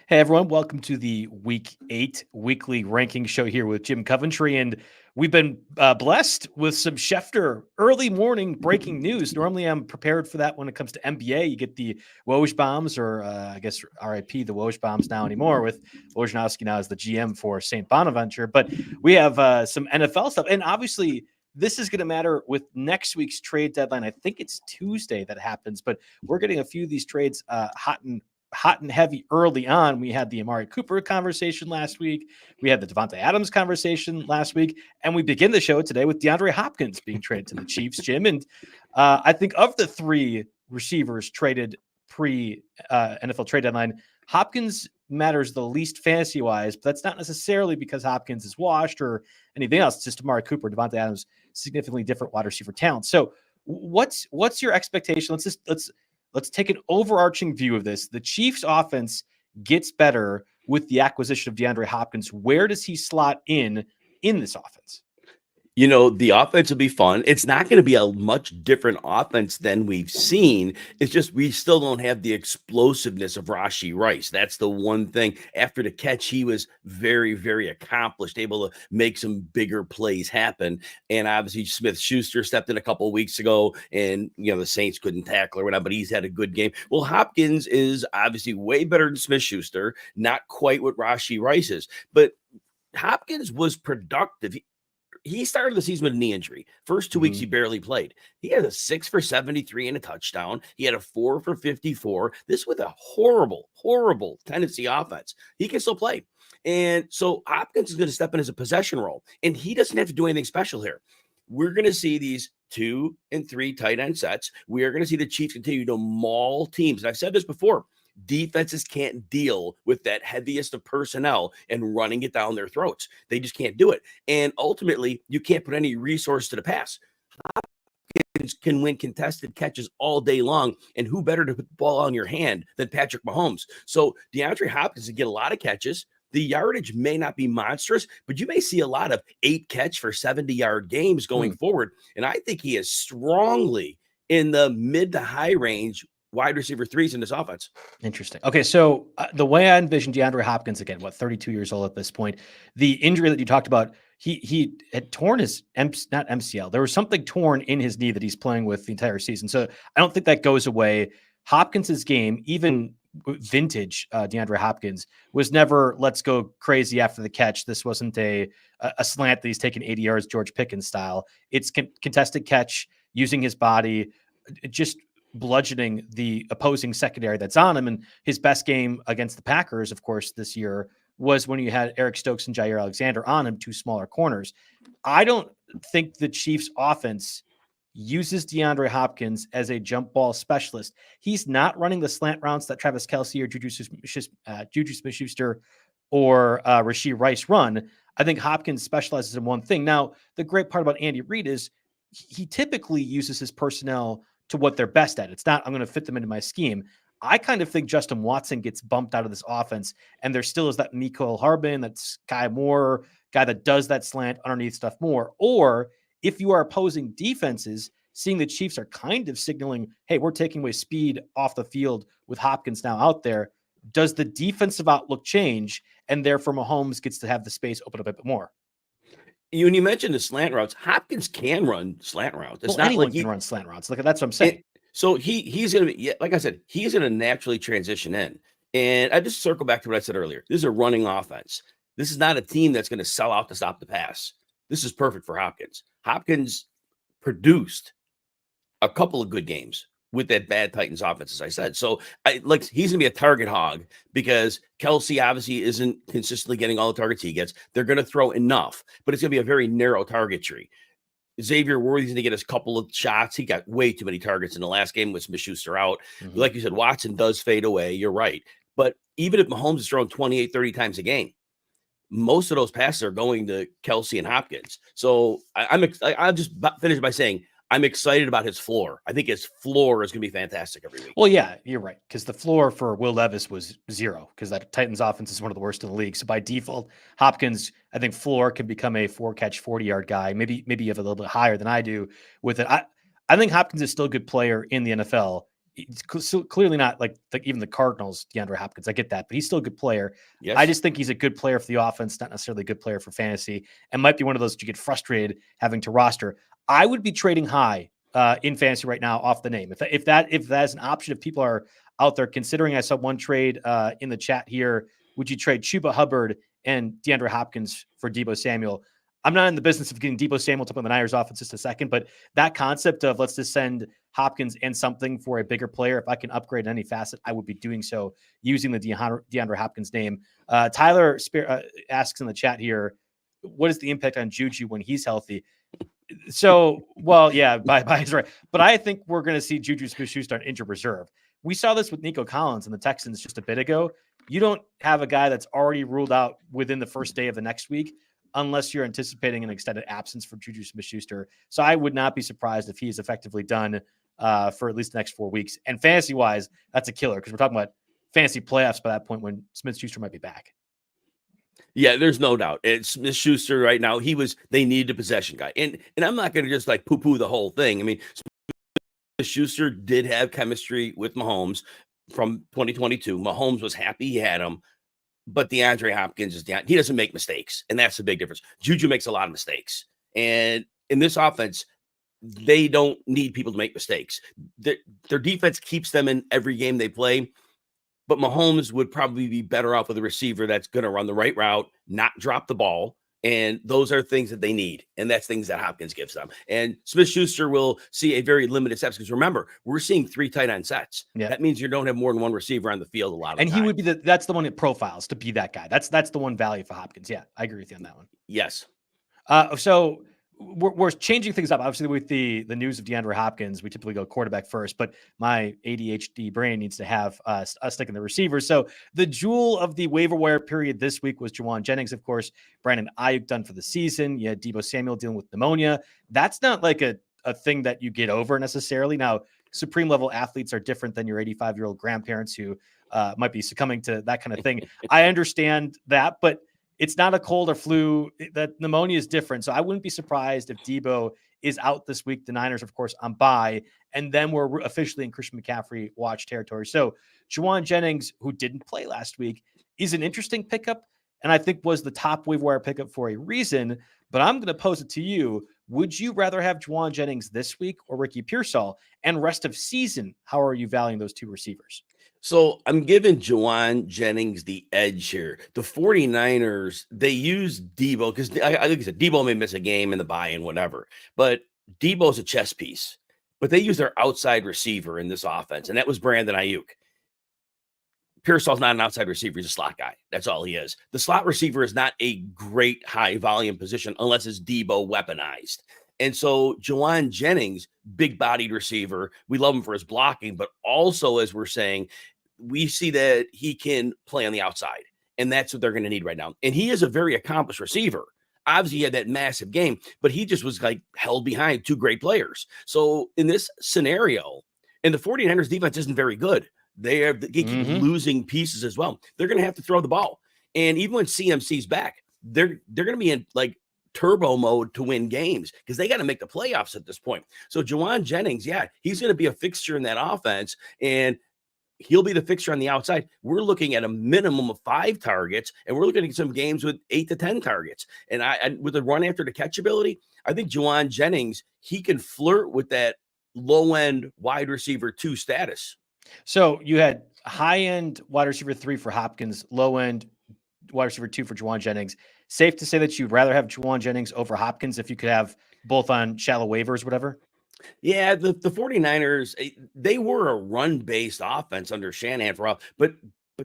Hey everyone, welcome to the Week 8 weekly ranking show here with Jim Coventry. And we've been blessed with some Schefter early morning breaking news. Normally I'm prepared for that when it comes to NBA. You get the Woj bombs, or I guess RIP, the Woj bombs now anymore, with Wojnarowski now as the GM for St. Bonaventure. But we have some NFL stuff. And obviously, this is going to matter with next week's trade deadline. I think it's Tuesday that happens, but we're getting a few of these trades hot and heavy early on. We had the Amari Cooper conversation last week. We had the Devontae Adams conversation last week. And we begin the show today with DeAndre Hopkins being traded to the Chiefs, Jim. And I think of the three receivers traded pre-NFL trade deadline, Hopkins matters the least fantasy-wise, but that's not necessarily because Hopkins is washed or anything else. It's just Amari Cooper, Devontae Adams, significantly different wide receiver talent. So what's your expectation? Let's take an overarching view of this. The Chiefs offense gets better with the acquisition of DeAndre Hopkins. Where does he slot in this offense? You know, the offense will be fun. It's not going to be a much different offense than we've seen. It's just we still don't have the explosiveness of Rashee Rice. That's the one thing. After the catch, he was very, very accomplished, able to make some bigger plays happen. And obviously, Smith-Schuster stepped in a couple of weeks ago, and, the Saints couldn't tackle or whatever, but he's had a good game. Well, Hopkins is obviously way better than Smith-Schuster, not quite what Rashee Rice is, but Hopkins was productive. He started the season with a knee injury. First 2 weeks, he barely played. He had a 6 for 73 and a touchdown. He had a 4 for 54. This with a horrible, horrible Tennessee offense. He can still play. And so Hopkins is going to step in as a possession role, and he doesn't have to do anything special here. We're going to see these 2 and 3 tight end sets. We are going to see the Chiefs continue to maul teams. And I've said this before. Defenses can't deal with that heaviest of personnel and running it down their throats. They just can't do it. And ultimately, you can't put any resource to the pass. Hopkins can win contested catches all day long. And who better to put the ball on your hand than Patrick Mahomes? So DeAndre Hopkins can get a lot of catches. The yardage may not be monstrous, but you may see a lot of 8 catch for 70-yard games going forward. And I think he is strongly in the mid to high range wide receiver 3s in this offense. Interesting. Okay, so the way I envision DeAndre Hopkins, again, 32 years old at this point, the injury that you talked about, he had torn his, not MCL, there was something torn in his knee that he's playing with the entire season. So I don't think that goes away. Hopkins's game, even vintage DeAndre Hopkins, was never let's go crazy after the catch. This wasn't a slant that he's taken 80 yards George Pickens style. It's contested catch, using his body, just bludgeoning the opposing secondary that's on him. And his best game against the Packers, of course, this year was when you had Eric Stokes and Jair Alexander on him, 2 smaller corners. I don't think the Chiefs offense uses DeAndre Hopkins as a jump ball specialist. He's not running the slant routes that Travis Kelce or Juju Smith-Schuster or Rashee Rice run. I think Hopkins specializes in one thing. Now, the great part about Andy Reid is he typically uses his personnel to what they're best at. It's not, I'm going to fit them into my scheme. I kind of think Justin Watson gets bumped out of this offense, and there still is that Mecole Hardman, that Sky Moore guy that does that slant underneath stuff more. Or if you are opposing defenses, seeing the Chiefs are kind of signaling, hey, we're taking away speed off the field with Hopkins now out there, does the defensive outlook change, and therefore Mahomes gets to have the space open up a bit more? When you mentioned the slant routes, Hopkins can run slant routes. It's not anyone like he can run slant routes. Like, that's what I'm saying. So he's going to be, like I said, he's going to naturally transition in. And I just circle back to what I said earlier. This is a running offense. This is not a team that's going to sell out to stop the pass. This is perfect for Hopkins. Hopkins produced a couple of good games with that bad Titans offense, as I said. So he's going to be a target hog because Kelce obviously isn't consistently getting all the targets he gets. They're going to throw enough, but it's going to be a very narrow target tree. Xavier Worthy's going to get his couple of shots. He got way too many targets in the last game with Smith-Schuster out. Like you said, Watson does fade away. You're right. But even if Mahomes is throwing 28, 30 times a game, most of those passes are going to Kelce and Hopkins. So I'll just finish by saying I'm excited about his floor. I think his floor is going to be fantastic every week. Well, yeah, you're right. Because the floor for Will Levis was 0, because that Titans offense is one of the worst in the league. So by default, Hopkins, I think floor can become a 4-catch, 40-yard guy. Maybe you have a little bit higher than I do with it. I think Hopkins is still a good player in the NFL. He's clearly not like even the Cardinals, DeAndre Hopkins. I get that, but he's still a good player. Yes. I just think he's a good player for the offense, not necessarily a good player for fantasy, and might be one of those that you get frustrated having to roster. I would be trading high in fantasy right now off the name. If that is an option, if people are out there considering, I saw one trade in the chat here. Would you trade Chuba Hubbard and DeAndre Hopkins for Deebo Samuel? I'm not in the business of getting Deebo Samuel to put the Niners offense just a second, but that concept of let's just send Hopkins and something for a bigger player, if I can upgrade in any facet, I would be doing so using the DeAndre Hopkins name. Tyler asks in the chat here, what is the impact on Juju when he's healthy? So, well, yeah, by his right. But I think we're going to see Juju Smith-Schuster on injured reserve. We saw this with Nico Collins and the Texans just a bit ago. You don't have a guy that's already ruled out within the first day of the next week unless you're anticipating an extended absence for Juju Smith-Schuster. So I would not be surprised if he is effectively done for at least the next 4 weeks. And fantasy-wise, that's a killer because we're talking about fantasy playoffs by that point when Smith-Schuster might be back. Yeah, there's no doubt. It's Smith-Schuster right now. They needed a possession guy. And I'm not going to just like poo-poo the whole thing. I mean, Smith-Schuster did have chemistry with Mahomes from 2022. Mahomes was happy he had him. But DeAndre Hopkins he doesn't make mistakes, and that's the big difference. Juju makes a lot of mistakes, and in this offense, they don't need people to make mistakes. Their defense keeps them in every game they play, but Mahomes would probably be better off with a receiver that's going to run the right route, not drop the ball, and those are things that they need, and that's things that Hopkins gives them. And Smith-Schuster will see a very limited steps because remember, we're seeing 3 tight end sets. Yeah. That means you don't have more than one receiver on the field a lot of and time. He would be that's the one that profiles to be that guy. That's the one value for Hopkins. Yeah, I agree with you on that one. Yes. So we're changing things up. Obviously, with the news of DeAndre Hopkins, we typically go quarterback first, but my ADHD brain needs to have us sticking the receivers. So the jewel of the waiver wire period this week was Jauan Jennings, of course. Brandon Ayuk done for the season. You had Deebo Samuel dealing with pneumonia. That's not like a thing that you get over necessarily. Now, supreme level athletes are different than your 85-year-old grandparents who might be succumbing to that kind of thing. I understand that, but it's not a cold or flu. That pneumonia is different. So I wouldn't be surprised if Deebo is out this week. The Niners, of course, on bye. And then we're officially in Christian McCaffrey watch territory. So Jauan Jennings, who didn't play last week, is an interesting pickup. And I think was the top waiver wire pickup for a reason. But I'm going to pose it to you. Would you rather have Jauan Jennings this week or Ricky Pearsall? And rest of season, how are you valuing those two receivers? So I'm giving Jauan Jennings the edge here. The 49ers, they use Deebo because I think Deebo may miss a game in the buy-in, whatever. But Deebo's a chess piece. But they use their outside receiver in this offense, and that was Brandon Ayuk. Pearsall's not an outside receiver. He's a slot guy. That's all he is. The slot receiver is not a great high-volume position unless it's Deebo weaponized. And so Jauan Jennings, big-bodied receiver, we love him for his blocking, but also, as we're saying, we see that he can play on the outside, and that's what they're going to need right now. And he is a very accomplished receiver. Obviously, he had that massive game, but he just was like held behind 2 great players. So in this scenario, and the 49ers defense isn't very good. They keep losing pieces as well. They're going to have to throw the ball. And even when CMC's back, they're going to be in like turbo mode to win games because they got to make the playoffs at this point. So Jauan Jennings, yeah, he's going to be a fixture in that offense, and he'll be the fixture on the outside. We're looking at a minimum of 5 targets, and we're looking at some games with 8 to 10 targets. And I with the run after the catch ability, I think Jauan Jennings, he can flirt with that low-end wide receiver 2 status. So you had high-end wide receiver 3 for Hopkins, low-end wide receiver 2 for Jauan Jennings. Safe to say that you'd rather have Jauan Jennings over Hopkins if you could have both on shallow waivers, whatever? Yeah, the 49ers, they were a run-based offense under Shanahan for a while, but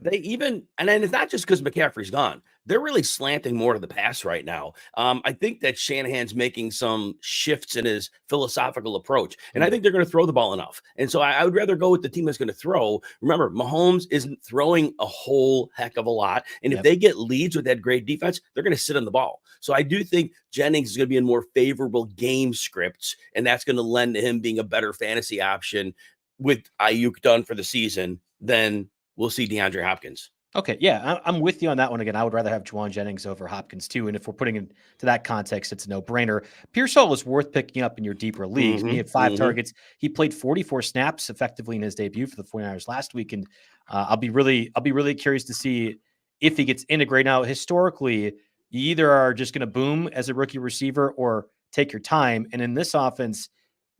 they even, and then it's not just because McCaffrey's gone. They're really slanting more to the pass right now. I think that Shanahan's making some shifts in his philosophical approach, and I think they're going to throw the ball enough. And so I would rather go with the team that's going to throw. Remember, Mahomes isn't throwing a whole heck of a lot, and if they get leads with that great defense, they're going to sit on the ball. So I do think Jennings is going to be in more favorable game scripts, and that's going to lend to him being a better fantasy option with Ayuk done for the season than we'll see DeAndre Hopkins. Okay, yeah, I'm with you on that one again. I would rather have Juwan Jennings over Hopkins too. And if we're putting into that context, it's a no-brainer. Pearsall was worth picking up in your deeper leagues. I mean, he had 5 targets. He played 44 snaps effectively in his debut for the 49ers last week, and I'll be really curious to see if he gets integrated. Now, historically, you either are just going to boom as a rookie receiver or take your time. And in this offense,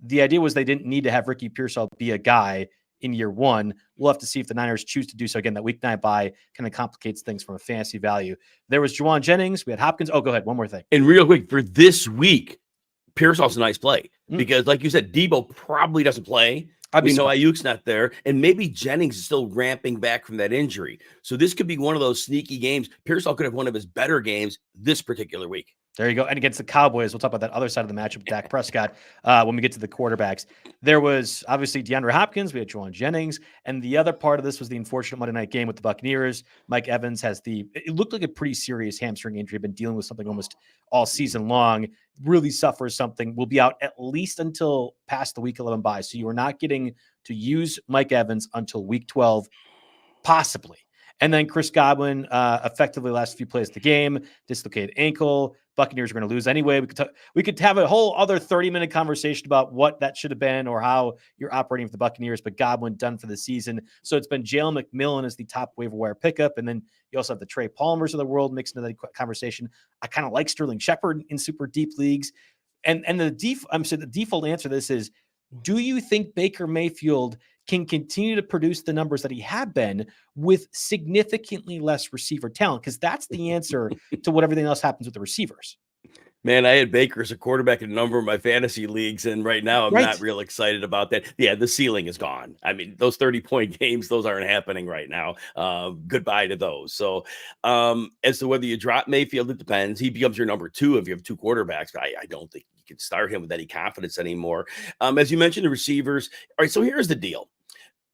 the idea was they didn't need to have Ricky Pearsall be a guy in year one. We'll have to see if the Niners choose to do so. Again, that week 9 bye kind of complicates things from a fantasy value. There was Juwan Jennings. We had Hopkins. Oh, go ahead. One more thing. And real quick, for this week, Pearsall's a nice play because, like you said, Debo probably doesn't play. We know Ayuk's not there, and maybe Jennings is still ramping back from that injury. So this could be one of those sneaky games. Pearsall could have one of his better games this particular week. There you go. And against the Cowboys, we'll talk about that other side of the matchup with Dak Prescott when we get to the quarterbacks. There was obviously DeAndre Hopkins. We had Juwan Jennings. And the other part of this was the unfortunate Monday night game with the Buccaneers. Mike Evans has it looked like a pretty serious hamstring injury. Been dealing with something almost all season long. Really suffers something. Will be out at least until past the week 11 bye. So you are not getting to use Mike Evans until week 12, possibly. And then Chris Godwin, effectively last few plays of the game, dislocated ankle. Buccaneers are going to lose anyway. We could have a whole other 30-minute conversation about what that should have been or how you're operating for the Buccaneers, but Godwin done for the season. So it's been Jalen McMillan as the top waiver wire pickup, and then you also have the Trey Palmers of the world mixed into that conversation. I kind of like Sterling Shepard in super deep leagues. And the default answer to this is, do you think Baker Mayfield can continue to produce the numbers that he had been with significantly less receiver talent? Because that's the answer to what everything else happens with the receivers. Man, I had Baker as a quarterback in a number of my fantasy leagues, and right now I'm not real excited about that. Yeah, the ceiling is gone. I mean, those 30-point games, those aren't happening right now. Goodbye to those. So as to whether you drop Mayfield, it depends. He becomes your number 2 if you have 2 quarterbacks. I don't think you can start him with any confidence anymore. As you mentioned, the receivers. All right, so here's the deal.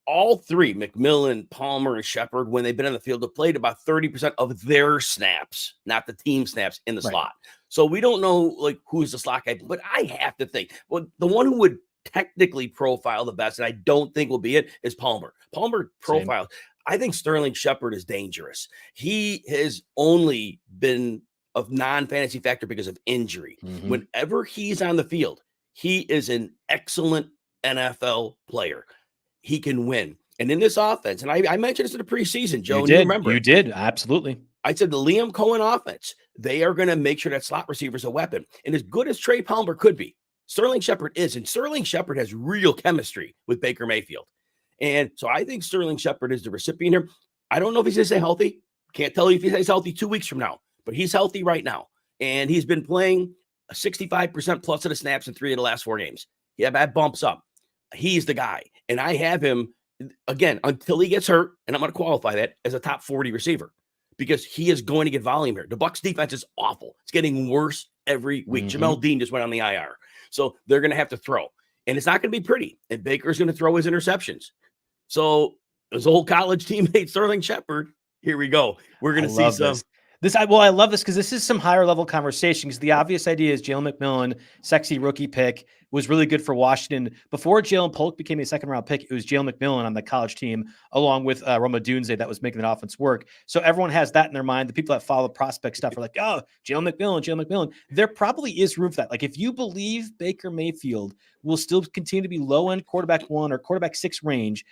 All 3, McMillan, Palmer, and Shepard, when they've been on the field, have played about 30% of their snaps, not the team snaps in the slot. So we don't know like who's the slot guy, but I have to think, well, the one who would technically profile the best, and I don't think will be it, is Palmer. Palmer profile. I think Sterling Shepard is dangerous. He has only been a non-fantasy factor because of injury. Whenever he's on the field, he is an excellent NFL player. He can win. And in this offense, and I mentioned this in the preseason, Joe, you remember. You did, absolutely. I said the Liam Cohen offense, they are going to make sure that slot receiver is a weapon. And as good as Trey Palmer could be, Sterling Shepard is. And Sterling Shepard has real chemistry with Baker Mayfield. And so I think Sterling Shepard is the recipient here. I don't know if he's going to stay healthy. Can't tell you if he's healthy 2 weeks from now, but he's healthy right now. And he's been playing 65% plus of the snaps in 3 of the last 4 games. Yeah, that bumps up. He's the guy. And I have him, again, until he gets hurt, and I'm going to qualify that as a top 40 receiver because he is going to get volume here. The Bucs defense is awful. It's getting worse every week. Jamel Dean just went on the IR. So they're going to have to throw. And it's not going to be pretty. And Baker's going to throw his interceptions. So his old college teammate, Sterling Shepard, here we go. We're going to see some. I love this because this is some higher level conversation because the obvious idea is Jalen McMillan, sexy rookie pick, was really good for Washington. Before Jalen Polk became a 2nd-round pick, it was Jalen McMillan on the college team along with Roma Dunze that was making that offense work. So everyone has that in their mind. The people that follow prospect stuff are like, oh, Jalen McMillan. There probably is room for that. Like if you believe Baker Mayfield will still continue to be low-end quarterback 1 or quarterback 6 range,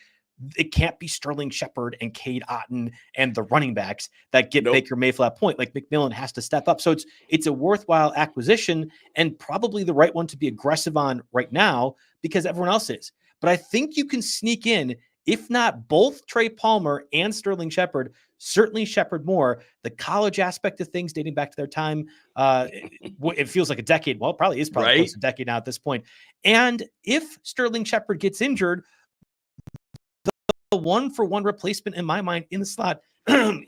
it can't be Sterling Shepard and Cade Otton and the running backs that get Baker Mayfield that point. Like McMillan has to step up. So it's a worthwhile acquisition and probably the right one to be aggressive on right now because everyone else is. But I think you can sneak in, if not both Trey Palmer and Sterling Shepard, certainly Shepard more, the college aspect of things dating back to their time. It feels like a decade. Well, it probably is close to a decade now at this point. And if Sterling Shepard gets injured, the 1-for-1 replacement in my mind in the slot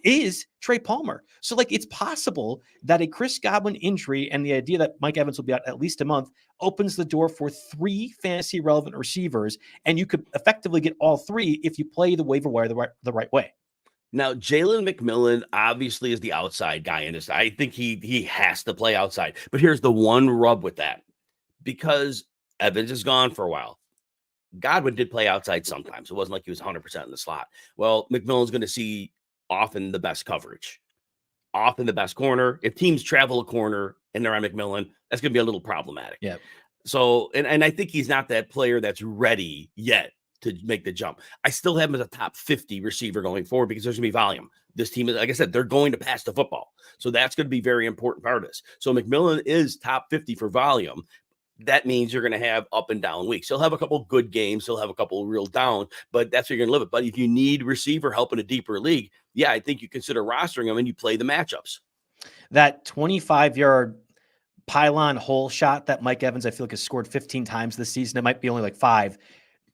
is Trey Palmer. So like it's possible that a Chris Godwin injury and the idea that Mike Evans will be out at least a month opens the door for 3 fantasy relevant receivers. And you could effectively get all 3 if you play the waiver wire the right way. Now, Jalen McMillan obviously is the outside guy in this. I think he has to play outside. But here's the one rub with that. Because Evans is gone for a while, Godwin did play outside sometimes. It wasn't like he was 100% in the slot. Well, McMillan's going to see often the best coverage, often the best corner. If teams travel a corner and they're on McMillan, that's going to be a little problematic. Yeah. So, and I think he's not that player that's ready yet to make the jump. I still have him as a top 50 receiver going forward because there's going to be volume. This team is, like I said, they're going to pass the football. So that's going to be a very important part of this. So McMillan is top 50 for volume. That means you're going to have up and down weeks. He'll have a couple good games. He'll have a couple real down, but that's where you're going to live it. But if you need receiver help in a deeper league, yeah, I think you consider rostering him and you play the matchups. That 25-yard pylon hole shot that Mike Evans, I feel like, has scored 15 times this season. It might be only like 5.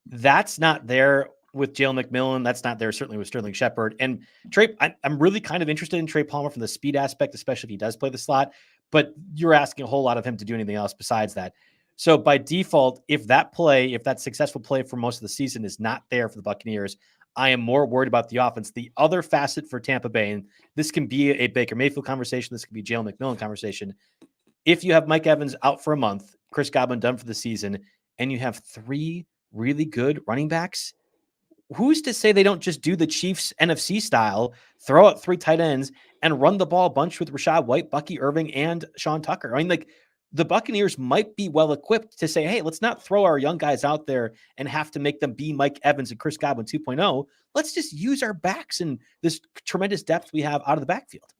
That's not there with Jalen McMillan. That's not there certainly with Sterling Shepard. And Trey, I'm really kind of interested in Trey Palmer from the speed aspect, especially if he does play the slot. But you're asking a whole lot of him to do anything else besides that. So by default, if that successful play for most of the season is not there for the Buccaneers, I am more worried about the offense. The other facet for Tampa Bay, and this can be a Baker Mayfield conversation, this can be a Jalen McMillan conversation. If you have Mike Evans out for a month, Chris Godwin done for the season, and you have 3 really good running backs, who's to say they don't just do the Chiefs NFC style, throw out 3 tight ends and run the ball a bunch with Rachaad White, Bucky Irving, and Sean Tucker? I mean, like, the Buccaneers might be well equipped to say, hey, let's not throw our young guys out there and have to make them be Mike Evans and Chris Godwin 2.0. Let's just use our backs and this tremendous depth we have out of the backfield.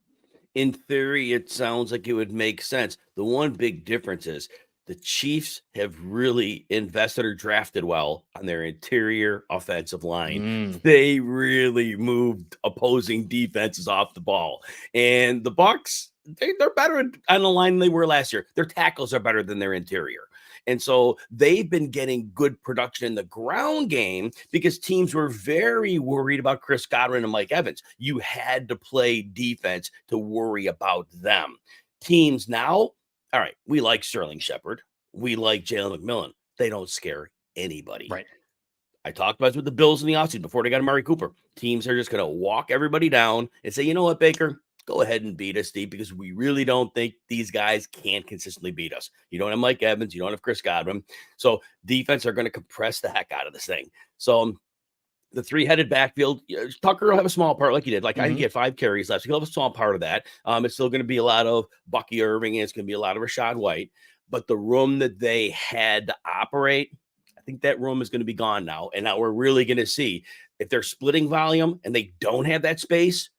In theory, it sounds like it would make sense. The one big difference is the Chiefs have really invested or drafted well on their interior offensive line. They really moved opposing defenses off the ball. And the Bucs, they're better on the line than they were last year. Their tackles are better than their interior. And so they've been getting good production in the ground game because teams were very worried about Chris Godwin and Mike Evans. You had to play defense to worry about them. Teams now, all right, we like Sterling Shepard. We like Jalen McMillan. They don't scare anybody. Right. I talked about this with the Bills in the offseason before they got Amari Cooper. Teams are just going to walk everybody down and say, you know what, Baker? Go ahead and beat us, Steve, because we really don't think these guys can consistently beat us. You don't have Mike Evans. You don't have Chris Godwin. So defense are going to compress the heck out of this thing. So the 3-headed backfield, Tucker will have a small part like he did. Like I think he had 5 carries left. So he'll have a small part of that. It's still going to be a lot of Bucky Irving, and it's going to be a lot of Rachaad White. But the room that they had to operate, I think that room is going to be gone now. And now we're really going to see if they're splitting volume and they don't have that space.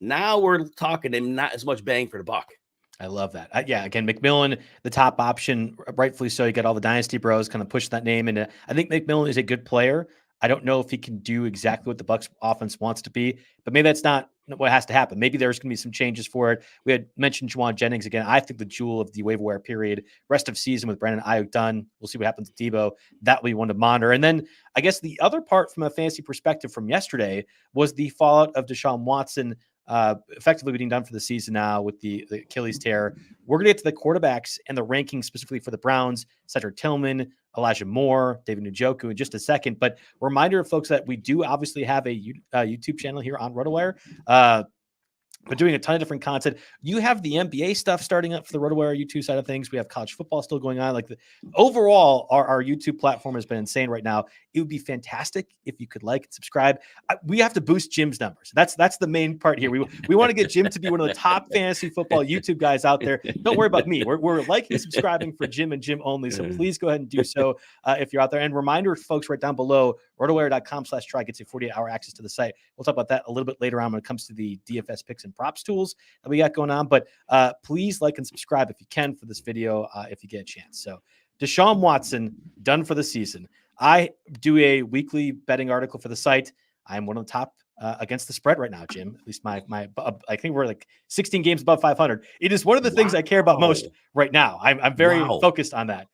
Now we're talking and not as much bang for the buck. I love that. Yeah, again, McMillan, the top option, rightfully so. You got all the dynasty bros kind of push that name. And I think McMillan is a good player. I don't know if he can do exactly what the Bucs offense wants to be, but maybe that's not what has to happen. Maybe there's going to be some changes for it. We had mentioned Juwan Jennings again. I think the jewel of the waiver wire period, rest of season with Brandon Ayuk done. We'll see what happens to Debo. That will be one to monitor. And then I guess the other part from a fantasy perspective from yesterday was the fallout of Deshaun Watson effectively being done for the season now with the Achilles tear. We're going to get to the quarterbacks and the rankings specifically for the Browns, Cedric Tillman, Elijah Moore, David Njoku in just a second. But reminder of folks that we do obviously have a YouTube channel here on RotoWire. But doing a ton of different content. You have the NBA stuff starting up for the RotoWire YouTube side of things. We have college football still going on. Like overall, our YouTube platform has been insane right now. It would be fantastic if you could like and subscribe. We have to boost Jim's numbers. That's the main part here. We want to get Jim to be one of the top fantasy football YouTube guys out there. Don't worry about me. We're liking and subscribing for Jim and Jim only. So please go ahead and do so if you're out there. And reminder, folks, right down below, rotowire.com/try gets you 48-hour access to the site. We'll talk about that a little bit later on when it comes to the DFS picks and props tools that we got going on. But please like and subscribe if you can for this video if you get a chance. So Deshaun Watson done for the season. I do a weekly betting article for the site. I'm one of the top against the spread right now, Jim. At least my I think we're like 16 games above 500. It is one of the things I care about most right now. I'm very focused on that.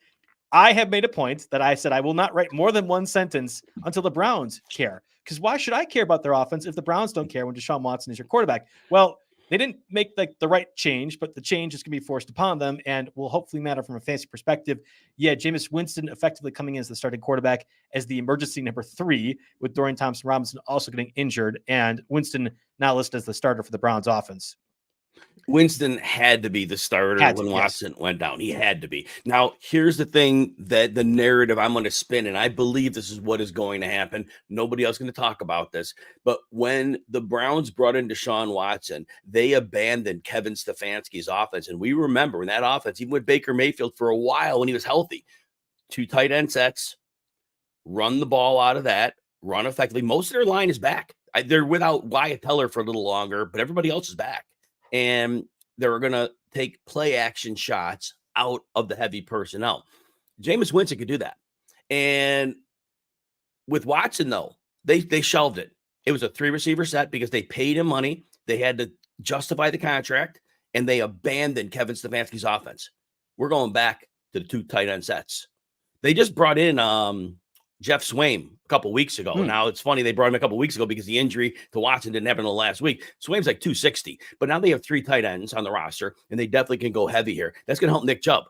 I have made a point that I said I will not write more than one sentence until the Browns care. Because why should I care about their offense if the Browns don't care when Deshaun Watson is your quarterback? Well, they didn't make like the right change, but the change is going to be forced upon them and will hopefully matter from a fantasy perspective. Yeah, Jameis Winston effectively coming in as the starting quarterback as the emergency number 3, with Dorian Thompson-Robinson also getting injured, and Winston now listed as the starter for the Browns offense. Winston had to be the starter when Watson went down. He had to be. Now, here's the thing that the narrative I'm going to spin, and I believe this is what is going to happen. Nobody else is going to talk about this. But when the Browns brought in Deshaun Watson, they abandoned Kevin Stefanski's offense. And we remember when that offense, even with Baker Mayfield for a while when he was healthy, 2 tight end sets, run the ball out of that, run effectively. Most of their line is back. They're without Wyatt Teller for a little longer, but everybody else is back. And they're going to take play action shots out of the heavy personnel. Jameis Winston could do that. And with Watson, though, they shelved it. It was a 3-receiver set because they paid him money. They had to justify the contract, and they abandoned Kevin Stefanski's offense. We're going back to the 2 tight end sets. They just brought in Jeff Swaim a couple weeks ago. Now, it's funny they brought him a couple weeks ago because the injury to Watson didn't happen until last week. Swaim's like 260, but now they have 3 tight ends on the roster, and they definitely can go heavy here. That's going to help Nick Chubb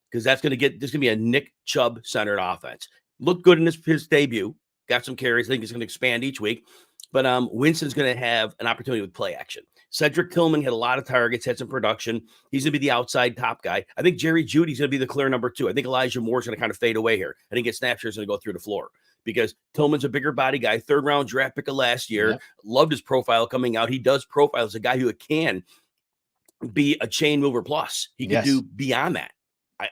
because there's going to be a Nick Chubb-centered offense. Looked good in his debut. Got some carries. I think he's going to expand each week. But Winston's going to have an opportunity with play action. Cedric Tillman had a lot of targets, had some production. He's going to be the outside top guy. I think Jerry Jeudy's going to be the clear number 2. I think Elijah Moore's going to kind of fade away here. I think his snap share is going to go through the floor because Tillman's a bigger body guy, 3rd-round draft pick of last year. Yep. Loved his profile coming out. He does profile as a guy who can be a chain mover plus. He can do beyond that.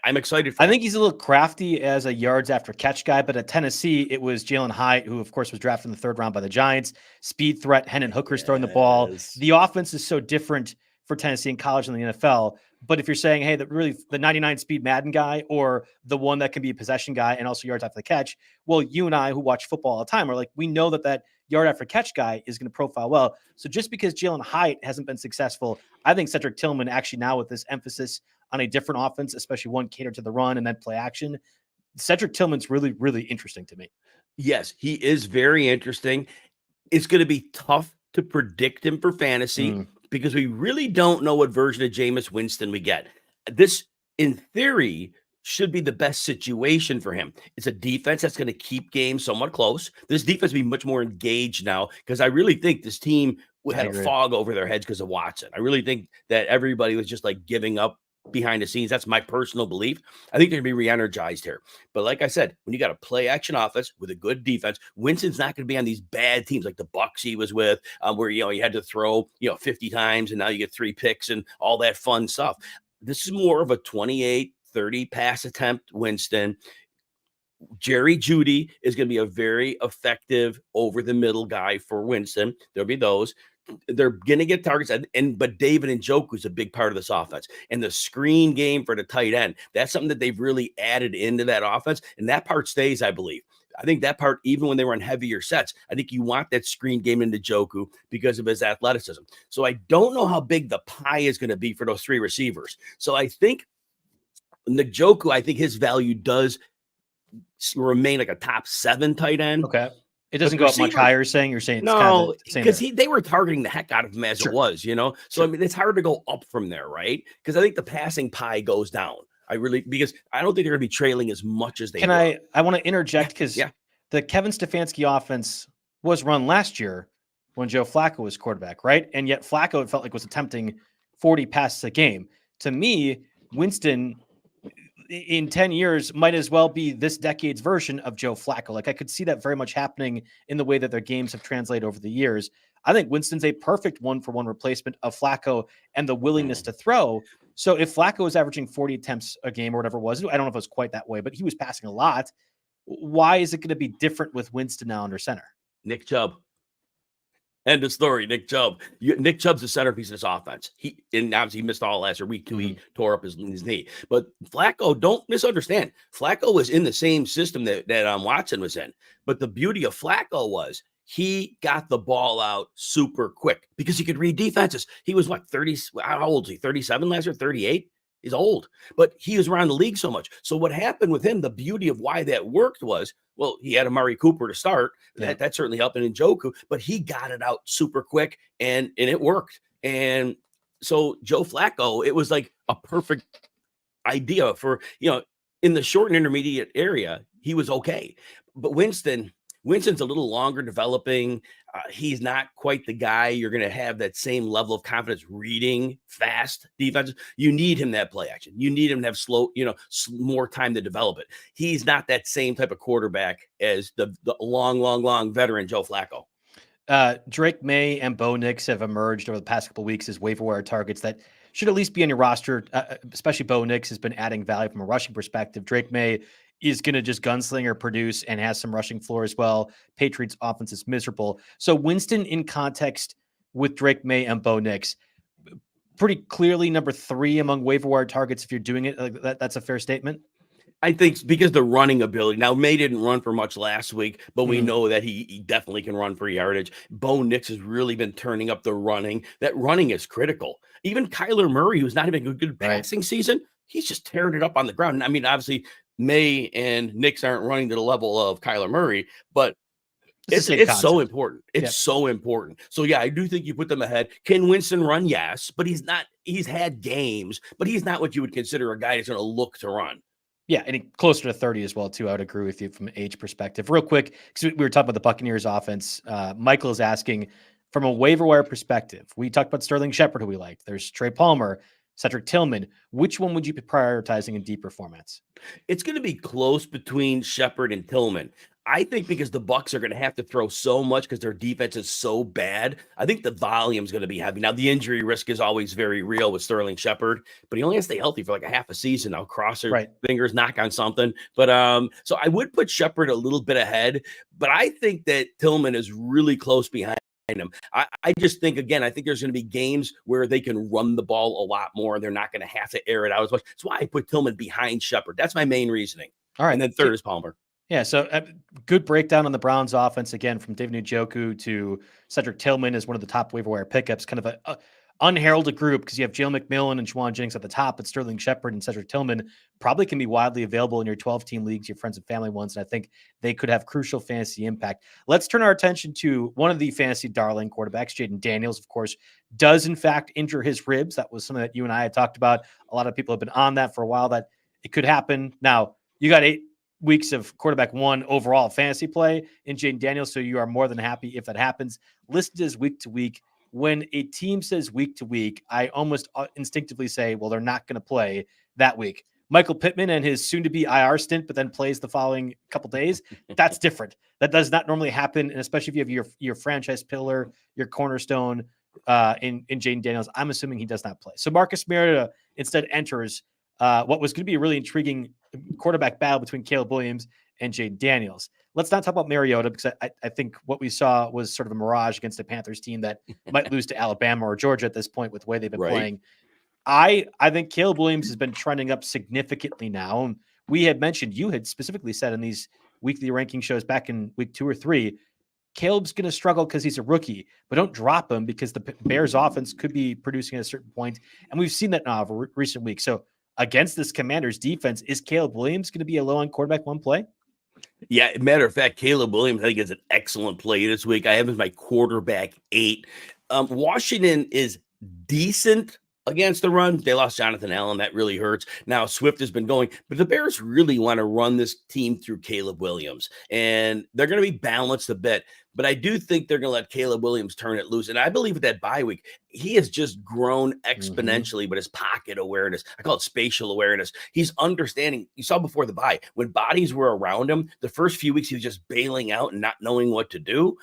I'm excited for I think he's a little crafty as a yards after catch guy, but at Tennessee, it was Jalen Hyatt, who, of course, was drafted in the 3rd round by the Giants. Speed threat, Hendon Hooker's throwing the ball. The offense is so different for Tennessee in college and the NFL. But if you're saying, hey, the 99 speed Madden guy or the one that can be a possession guy and also yards after the catch, well, you and I who watch football all the time are like, we know that yard after catch guy is going to profile well. So just because Jalen Hyatt hasn't been successful, I think Cedric Tillman actually now with this emphasis on a different offense, especially one catered to the run and then play action, Cedric Tillman's really, really interesting to me. Yes, he is very interesting. It's going to be tough to predict him for fantasy because we really don't know what version of Jameis Winston we get. This, in theory, should be the best situation for him. It's a defense that's going to keep games somewhat close. This defense will be much more engaged now because I really think this team had a fog over their heads because of Watson. I really think that everybody was just like giving up behind the scenes. That's my personal belief. I think they're going to be re-energized here. But like I said, when you got a play action offense with a good defense, Winston's not going to be on these bad teams like the Bucs he was with, where, you had to throw, 50 times and now you get 3 picks and all that fun stuff. This is more of a 28, 30 pass attempt Winston. Jerry Jeudy is going to be a very effective over the middle guy for Winston. There'll be those. They're going to get targets, but David Njoku is a big part of this offense. And the screen game for the tight end, that's something that they've really added into that offense. And that part stays, I believe. I think that part, even when they run heavier sets, I think you want that screen game into Njoku because of his athleticism. So I don't know how big the pie is going to be for those 3 receivers. So I think Njoku, I think his value does remain like a top 7 tight end. Okay. It doesn't go up much higher, you're saying it's no, because they were targeting the heck out of him as it was, So, I mean, it's hard to go up from there, right? Because I think the passing pie goes down. Because I don't think they're going to be trailing as much as they were. I want to interject because the Kevin Stefanski offense was run last year when Joe Flacco was quarterback, right? And yet Flacco, it felt like, was attempting 40 passes a game. To me, Winston in 10 years might as well be this decade's version of Joe Flacco. Like I could see that very much happening in the way that their games have translated over the years. I think Winston's a perfect 1-for-1 replacement of Flacco and the willingness to throw. So if Flacco was averaging 40 attempts a game or whatever it was, I don't know if it was quite that way, but he was passing a lot. Why is it going to be different with Winston now under center? Nick Chubb. End of story. Nick Chubb. Nick Chubb's the centerpiece of this offense. And obviously he missed all last year. Week 2, he tore up his knee. But Flacco, don't misunderstand. Flacco was in the same system that Watson was in. But the beauty of Flacco was he got the ball out super quick because he could read defenses. He was 30? How old is he? 37 last year? 38? He's old, but he was around the league so much. So what happened with him, the beauty of why that worked was, well, he had Amari Cooper to start. That certainly helped in Njoku, but he got it out super quick and it worked. And so Joe Flacco, it was like a perfect idea for, in the short and intermediate area, he was okay. But Winston, Winston's a little longer developing. He's not quite the guy you're going to have that same level of confidence reading fast defenses. You need him to have play action. You need him to have slow, more time to develop it. He's not that same type of quarterback as the long veteran Joe Flacco. Drake May and Bo Nix have emerged over the past couple of weeks as waiver wire targets that should at least be on your roster. Especially Bo Nix has been adding value from a rushing perspective. Drake May is going to just gunslinger produce and has some rushing floor as well. Patriots offense is miserable. So Winston in context with Drake May and Bo Nix, pretty clearly number 3 among waiver wire targets. If you're doing it like that, that's a fair statement. I think because the running ability. Now, May didn't run for much last week, but we know that he definitely can run for yardage. Bo Nix has really been turning up the running. That running is critical. Even Kyler Murray, who's not even a good passing season, he's just tearing it up on the ground. And I mean, obviously, May and Nix aren't running to the level of Kyler Murray, but it's so important. It's so important. So, yeah, I do think you put them ahead. Can Winston run? Yes, but he's not. He's had games, but he's not what you would consider a guy that's going to look to run. Yeah, and closer to 30 as well, too. I would agree with you from an age perspective. Real quick, because we were talking about the Buccaneers offense. Michael is asking, from a waiver wire perspective, we talked about Sterling Shepard, who we like. There's Trey Palmer, Cedric Tillman. Which one would you be prioritizing in deeper formats? It's going to be close between Shepard and Tillman. I think because the Bucs are going to have to throw so much because their defense is so bad. I think the volume is going to be heavy. Now, the injury risk is always very real with Sterling Shepard, but he only has to stay healthy for like a half a season. Now, cross your fingers, knock on something. But so I would put Shepard a little bit ahead, but I think that Tillman is really close behind him. I just think, again, I think there's going to be games where they can run the ball a lot more and they're not going to have to air it out as much. That's why I put Tillman behind Shepard. That's my main reasoning. All right. And then third is Palmer. Yeah, so good breakdown on the Browns offense, again, from David Njoku to Cedric Tillman is one of the top waiver wire pickups, kind of a unheralded group because you have Jalen McMillan and Juwan Jennings at the top, but Sterling Shepard and Cedric Tillman probably can be widely available in your 12-team leagues, your friends and family ones, and I think they could have crucial fantasy impact. Let's turn our attention to one of the fantasy darling quarterbacks, Jayden Daniels, of course, does in fact injure his ribs. That was something that you and I had talked about. A lot of people have been on that for a while, that it could happen. Now, you got 8 weeks of quarterback 1 overall fantasy play in Jayden Daniels, so you are more than happy if that happens. Listed as week to week. When a team says week to week, I almost instinctively say, well, they're not going to play that week. Michael Pittman and his soon-to-be IR stint, but then plays the following couple days, that's different. That does not normally happen, and especially if you have your franchise pillar, your cornerstone in Jayden Daniels, I'm assuming he does not play. So Marcus Mariota instead enters what was going to be a really intriguing quarterback battle between Caleb Williams and Jayden Daniels. Let's not talk about Mariota because I think what we saw was sort of a mirage against a Panthers team that might lose to Alabama or Georgia at this point with the way they've been playing. I think Caleb Williams has been trending up significantly now. And we had mentioned, you had specifically said in these weekly ranking shows back in week 2 or 3, Caleb's going to struggle because he's a rookie, but don't drop him because the Bears offense could be producing at a certain point. And we've seen that now over recent weeks. So against this Commanders defense, is Caleb Williams going to be a low-end quarterback 1 play? Yeah, matter of fact, Caleb Williams, I think, is an excellent play this week. I have him as my quarterback 8. Washington is decent against the run. They lost Jonathan Allen. That really hurts. Now, Swift has been going, but the Bears really want to run this team through Caleb Williams, and they're going to be balanced a bit. But I do think they're going to let Caleb Williams turn it loose. And I believe with that bye week, he has just grown exponentially with his pocket awareness. I call it spatial awareness. He's understanding. You saw before the bye, when bodies were around him, the first few weeks, he was just bailing out and not knowing what to do.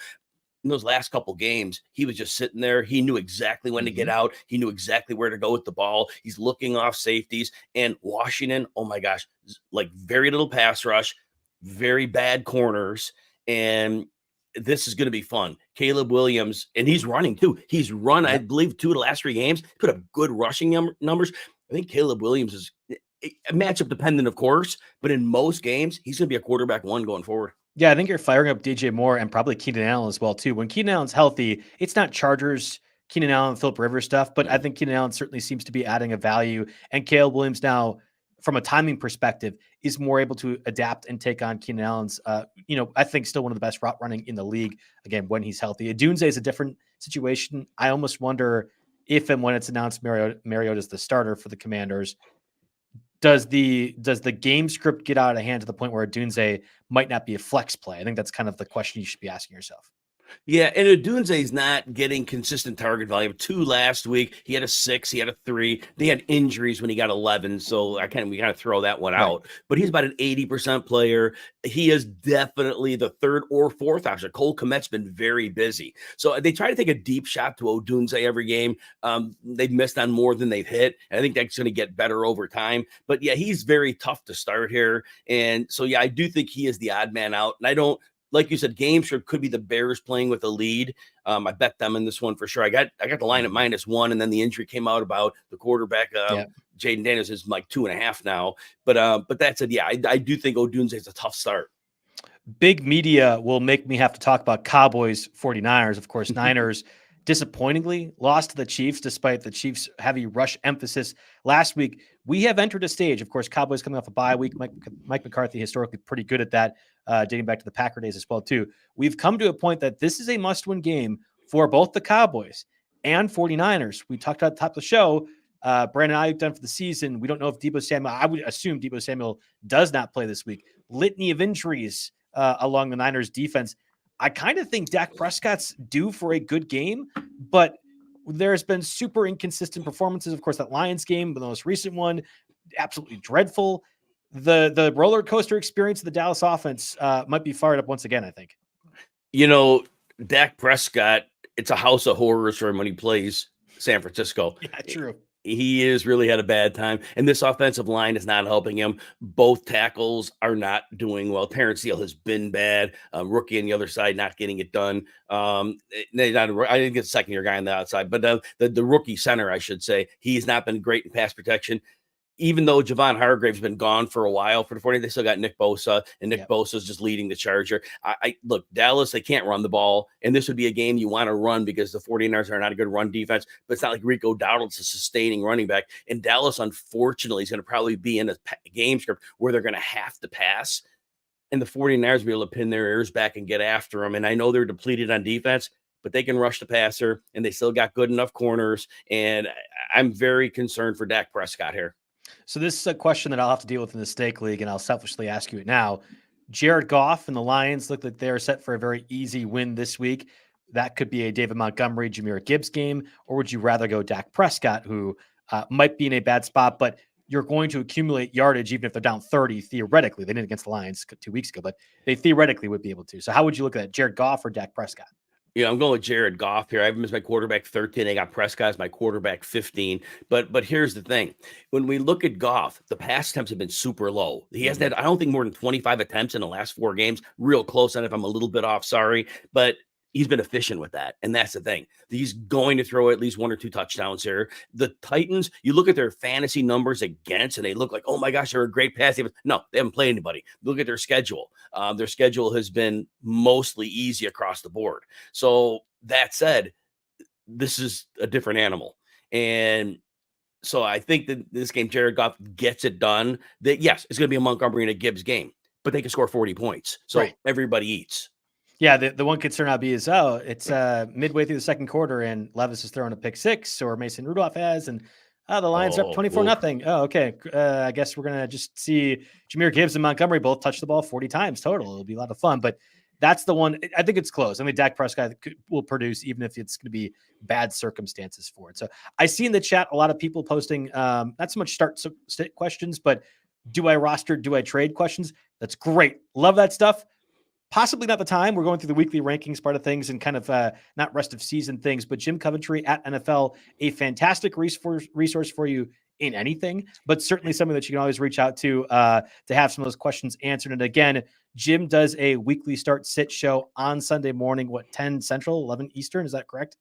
In those last couple games, he was just sitting there. He knew exactly when to get out. He knew exactly where to go with the ball. He's looking off safeties. And Washington, oh my gosh, like very little pass rush, very bad corners. And this is going to be fun. Caleb Williams, and he's running too. He's run, I believe, 2 of the last 3 games. Put up good rushing numbers. I think Caleb Williams is matchup dependent, of course, but in most games, he's going to be a quarterback 1 going forward. Yeah, I think you're firing up DJ Moore and probably Keenan Allen as well, too. When Keenan Allen's healthy, it's not Chargers, Keenan Allen, Phillip Rivers stuff, but I think Keenan Allen certainly seems to be adding a value. And Caleb Williams now, from a timing perspective, is more able to adapt and take on Keenan Allen's, I think still one of the best route running in the league, again, when he's healthy. Adunze is a different situation. I almost wonder if and when it's announced Mariota is the starter for the Commanders, does the game script get out of hand to the point where Odunze might not be a flex play? I think that's kind of the question you should be asking yourself. Yeah, and Odunze's not getting consistent target volume. 2 last week. He had a 6. He had a 3. They had injuries when he got 11, so we kind of throw that one out. But he's about an 80% player. He is definitely the third or fourth option. Cole Kmet's been very busy. So they try to take a deep shot to Odunze every game. They've missed on more than they've hit. I think that's going to get better over time. But yeah, he's very tough to start here. And so, yeah, I do think he is the odd man out. And I don't, like you said, game sure could be the Bears playing with a lead. I bet them in this one for sure. I got the line at -1, and then the injury came out about the quarterback. Jayden Daniels is like 2.5 now. But that's it. Yeah, I do think Odunze is a tough start. Big media will make me have to talk about Cowboys 49ers. Of course, Niners disappointingly lost to the Chiefs despite the Chiefs' heavy rush emphasis last week. We have entered a stage, of course, Cowboys coming off a bye week. Mike McCarthy historically pretty good at that, dating back to the Packer days as well, too. We've come to a point that this is a must-win game for both the Cowboys and 49ers. We talked about at the top of the show, Brandon Ayuk done for the season. We don't know if Deebo Samuel, I would assume Deebo Samuel does not play this week. Litany of injuries along the Niners defense. I kind of think Dak Prescott's due for a good game, but there's been super inconsistent performances. Of course, that Lions game, the most recent one, absolutely dreadful. The roller coaster experience of the Dallas offense might be fired up once again, I think. Dak Prescott, it's a house of horrors for him when he plays San Francisco. Yeah, true. He has really had a bad time, and this offensive line is not helping him. Both tackles are not doing well. Terrence Steele has been bad. Rookie on the other side not getting it done. I didn't get a second-year guy on the outside, but the rookie center, I should say, he's not been great in pass protection. Even though Javon Hargrave's been gone for a while for the 49ers, they still got Nick Bosa, and Nick Bosa's just leading the charger. Look, Dallas, they can't run the ball, and this would be a game you want to run because the 49ers are not a good run defense, but it's not like Rico Dowdle's a sustaining running back. And Dallas, unfortunately, is going to probably be in a game script where they're going to have to pass, and the 49ers will be able to pin their ears back and get after them. And I know they're depleted on defense, but they can rush the passer, and they still got good enough corners, and I'm very concerned for Dak Prescott here. So this is a question that I'll have to deal with in the Stake League, and I'll selfishly ask you it now. Jared Goff and the Lions look like they're set for a very easy win this week. That could be a David Montgomery, Jahmyr Gibbs game, or would you rather go Dak Prescott, who might be in a bad spot, but you're going to accumulate yardage even if they're down 30 theoretically. They didn't against the Lions 2 weeks ago, but they theoretically would be able to. So how would you look at that, Jared Goff or Dak Prescott? Yeah, I'm going with Jared Goff here. I have him as my quarterback 13. I got Prescott as my quarterback 15. But here's the thing. When we look at Goff, the pass attempts have been super low. He hasn't had, I don't think, more than 25 attempts in the last 4 games. Real close. And if I'm a little bit off, sorry. But he's been efficient with that. And that's the thing. He's going to throw at least 1 or 2 touchdowns here. The Titans, you look at their fantasy numbers against, and they look like, oh my gosh, they're a great pass. No, they haven't played anybody. Look at their schedule. Their schedule has been mostly easy across the board. So that said, this is a different animal. And so I think that this game, Jared Goff gets it done. That yes, it's going to be a Montgomery and a Gibbs game, but they can score 40 points. So everybody eats. Yeah, the one concern I'll be is, it's midway through the second quarter and Levis is throwing a pick 6 or Mason Rudolph has, and the Lions are up 24-0. Oh, okay. I guess we're going to just see Jahmyr Gibbs and Montgomery both touch the ball 40 times total. It'll be a lot of fun, but that's the one. I think it's close. I mean, Dak Prescott will produce even if it's going to be bad circumstances for it. So I see in the chat a lot of people posting not so much start questions, but do I roster, do I trade questions? That's great. Love that stuff. Possibly not the time. We're going through the weekly rankings part of things and kind of not rest of season things, but Jim Coventry at NFL, a fantastic resource for you in anything, but certainly something that you can always reach out to have some of those questions answered. And again, Jim does a weekly start sit show on Sunday morning, 10 Central, 11 Eastern. Is that correct?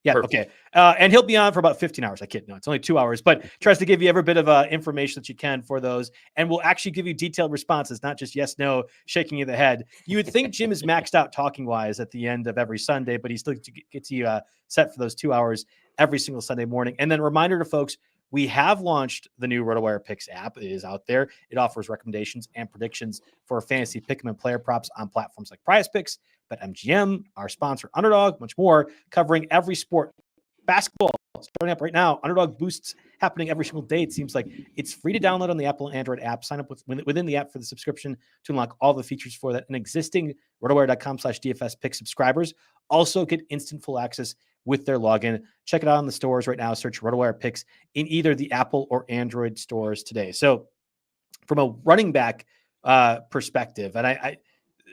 Yeah. Perfect. Okay. And he'll be on for about 15 hours. I kid. No, it's only 2 hours, but tries to give you every bit of information that you can for those. And we'll actually give you detailed responses, not just yes, no, shaking you the head. You would think Jim is maxed out talking wise at the end of every Sunday, but he still gets you set for those 2 hours every single Sunday morning. And then reminder to folks, we have launched the new RotoWire Picks app. It is out there. It offers recommendations and predictions for fantasy pick'em and player props on platforms like Prize Picks, BetMGM, our sponsor Underdog, much more, covering every sport: basketball, Starting up right now, Underdog boosts happening every single day. It seems like it's free to download on the Apple and Android app. Sign up within the app for the subscription to unlock all the features for that. And existing RotoWire.com/DFS pick subscribers also get instant full access with their login. Check it out on the stores right now. Search RotoWire picks in either the Apple or Android stores today. So from a running back perspective, and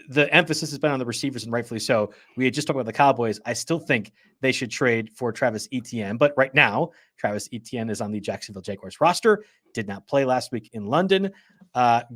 the emphasis has been on the receivers, and rightfully so. We had just talked about the Cowboys. I still think they should trade for Travis Etienne. But right now, Travis Etienne is on the Jacksonville Jaguars roster, did not play last week in London.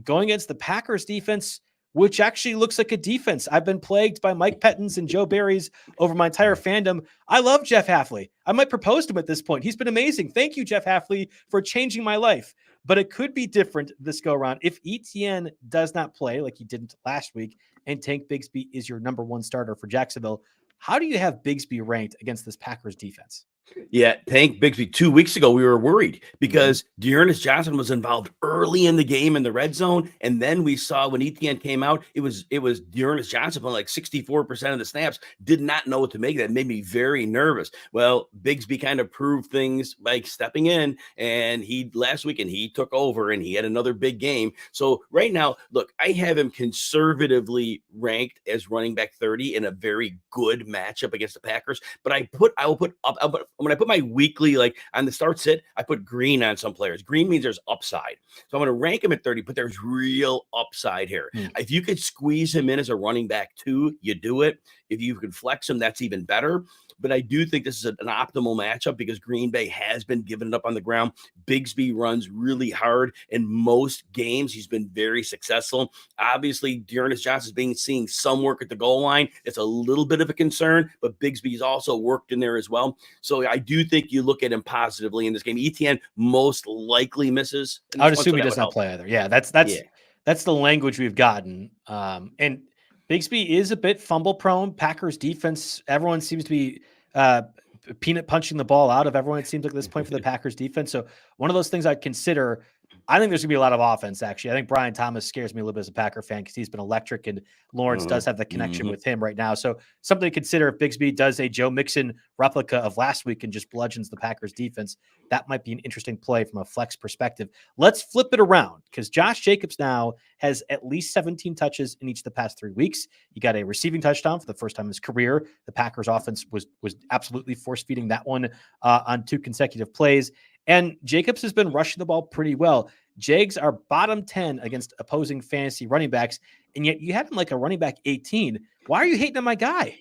Going against the Packers defense, which actually looks like a defense. I've been plagued by Mike Pettins and Joe Barry's over my entire fandom. I love Jeff Hafley. I might propose to him at this point. He's been amazing. Thank you, Jeff Hafley, for changing my life. But it could be different this go around. If Etienne does not play like he didn't last week, and Tank Bigsby is your number one starter for Jacksonville, how do you have Bigsby ranked against this Packers defense? Yeah, Tank Bigsby. 2 weeks ago, we were worried because Dearness Johnson was involved early in the game in the red zone, and then we saw when Etienne came out, it was Dearness Johnson playing like 64% of the snaps. Did not know what to make. That made me very nervous. Well, Bigsby kind of proved things by stepping in, and last week he took over, and he had another big game. So right now, look, I have him conservatively ranked as running back 30 in a very good matchup against the Packers. But when I put my weekly, like on the start sit, I put green on some players. Green means there's upside. So I'm going to rank him at 30, but there's real upside here. If you could squeeze him in as a running back 2, you do it. If you could flex him, that's even better. But I do think this is an optimal matchup because Green Bay has been giving it up on the ground. Bigsby runs really hard in most games. He's been very successful. Obviously, Dearness Johnson is seeing some work at the goal line. It's a little bit of a concern, but Bigsby's also worked in there as well. So I do think you look at him positively in this game. Etienne most likely misses. I would assume he does not play either. Yeah, that's the language we've gotten. And Bigsby is a bit fumble prone. Packers defense, everyone seems to be peanut punching the ball out of everyone. It seems like at this point for the Packers defense. So one of those things I'd consider. I think there's going to be a lot of offense, actually. I think Brian Thomas scares me a little bit as a Packer fan because he's been electric, and Lawrence does have the connection with him right now. So something to consider if Bigsby does a Joe Mixon replica of last week and just bludgeons the Packers defense. That might be an interesting play from a flex perspective. Let's flip it around because Josh Jacobs now has at least 17 touches in each of the past 3 weeks. He got a receiving touchdown for the first time in his career. The Packers offense was absolutely force-feeding that one on 2 consecutive plays. And Jacobs has been rushing the ball pretty well. Jags are bottom 10 against opposing fantasy running backs, and yet you had him like a running back 18. Why are you hating on my guy?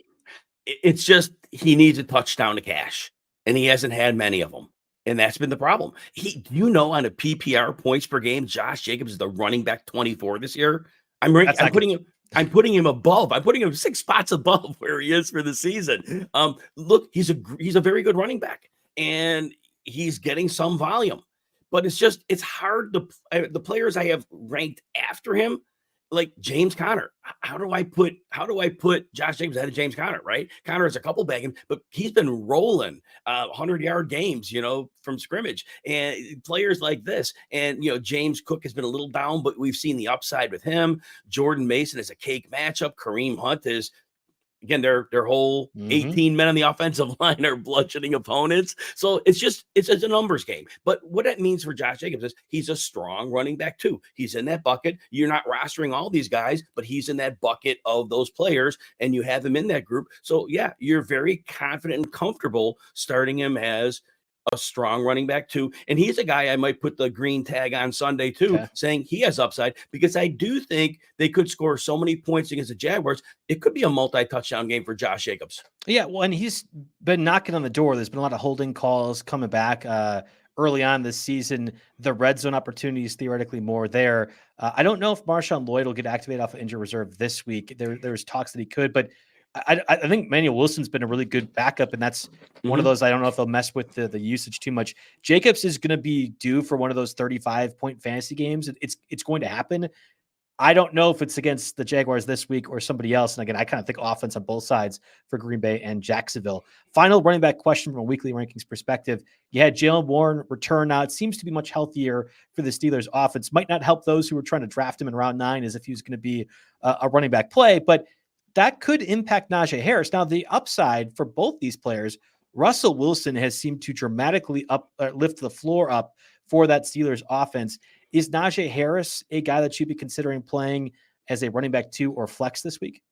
It's just he needs a touchdown to cash, and he hasn't had many of them, and that's been the problem. On a PPR points per game, Josh Jacobs is the running back 24 this year. I'm putting him above. I'm putting him 6 spots above where he is for the season. Look, he's a very good running back, and he's getting some volume, but it's hard to the players I have ranked after him, like James Conner. How do I put Josh Jacobs ahead of James Conner? Right, Conner has a couple bagging, but he's been rolling 100-yard games, from scrimmage, and players like this. And James Cook has been a little down, but we've seen the upside with him. Jordan Mason is a cake matchup. Kareem Hunt is. Again, their whole 18 men on the offensive line are bludgeoning opponents. So it's a numbers game. But what that means for Josh Jacobs is he's a strong running back too. He's in that bucket. You're not rostering all these guys, but he's in that bucket of those players, and you have him in that group. So yeah, you're very confident and comfortable starting him as a strong running back too. And he's a guy I might put the green tag on Sunday too, saying he has upside, because I do think they could score so many points against the Jaguars. It could be a multi-touchdown game for Josh Jacobs. Yeah, well, and he's been knocking on the door. There's been a lot of holding calls coming back early on this season. The red zone opportunities theoretically more there. I don't know if Marshawn Lloyd will get activated off of injured reserve this week. There's talks that he could, but I think Manuel Wilson's been a really good backup, and that's one of those. I don't know if they'll mess with the usage too much. Jacobs is going to be due for one of those 35-point fantasy games. It's going to happen. I don't know if it's against the Jaguars this week or somebody else. And again, I kind of think offense on both sides for Green Bay and Jacksonville. Final running back question from a weekly rankings perspective. You had Jaylen Warren return now. It seems to be much healthier for the Steelers offense. Might not help those who were trying to draft him in round 9 as if he was going to be a running back play, but that could impact Najee Harris. Now, the upside for both these players Russell Wilson has seemed to dramatically lift the floor up for that Steelers offense. Is Najee Harris a guy that you'd be considering playing as a running back 2 or flex this week?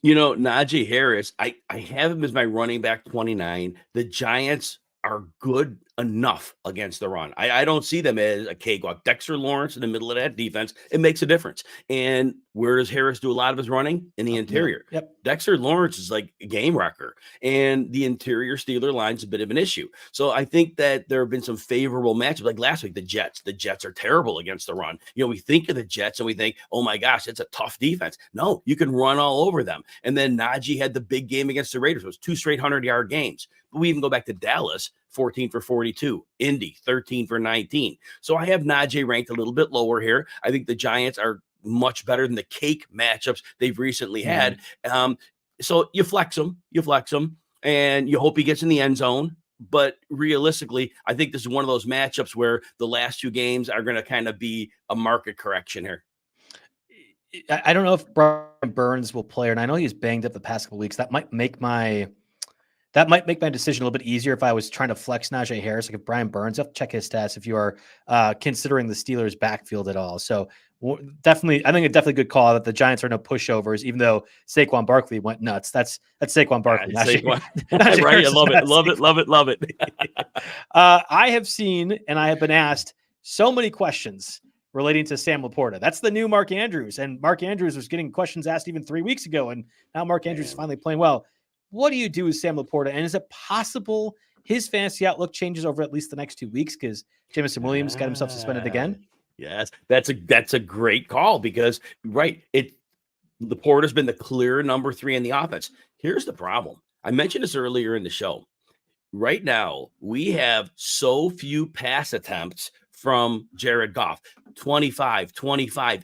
Najee Harris, I have him as my running back 29. The Giants are good enough against the run. I don't see them as a cakewalk. Dexter Lawrence in the middle of that defense, it makes a difference. And where does Harris do a lot of his running? In the interior. Yep. Dexter Lawrence is like a game wrecker, and the interior Steeler line's a bit of an issue. So I think that there have been some favorable matchups. Like last week, the Jets are terrible against the run. We think of the Jets and we think, oh my gosh, it's a tough defense. No, you can run all over them. And then Najee had the big game against the Raiders. It was 2 straight 100-yard games. But we even go back to Dallas, 14 for 42, Indy, 13 for 19. So I have Najee ranked a little bit lower here. I think the Giants are much better than the cake matchups they've recently had. So you flex them, and you hope he gets in the end zone. But realistically, I think this is one of those matchups where the last 2 games are going to kind of be a market correction here. I don't know if Brian Burns will play, and I know he's banged up the past couple weeks. That might make my decision a little bit easier if I was trying to flex Najee Harris. Like if Brian Burns, you have to check his stats if you are considering the Steelers backfield at all. So definitely, I think a definitely good call that the Giants are no pushovers, even though Saquon Barkley went nuts. That's Saquon Barkley. Saquon. Right. I love it. I have seen, and I have been asked so many questions relating to Sam LaPorta. That's the new Mark Andrews. And Mark Andrews was getting questions asked even 3 weeks ago. And now Mark Andrews is finally playing well. What do you do with Sam LaPorta? And is it possible his fantasy outlook changes over at least the next 2 weeks because Jameson Williams got himself suspended again? Yes, that's a great call because LaPorta's been the clear number 3 in the offense. Here's the problem. I mentioned this earlier in the show. Right now, we have so few pass attempts from Jared Goff, 25,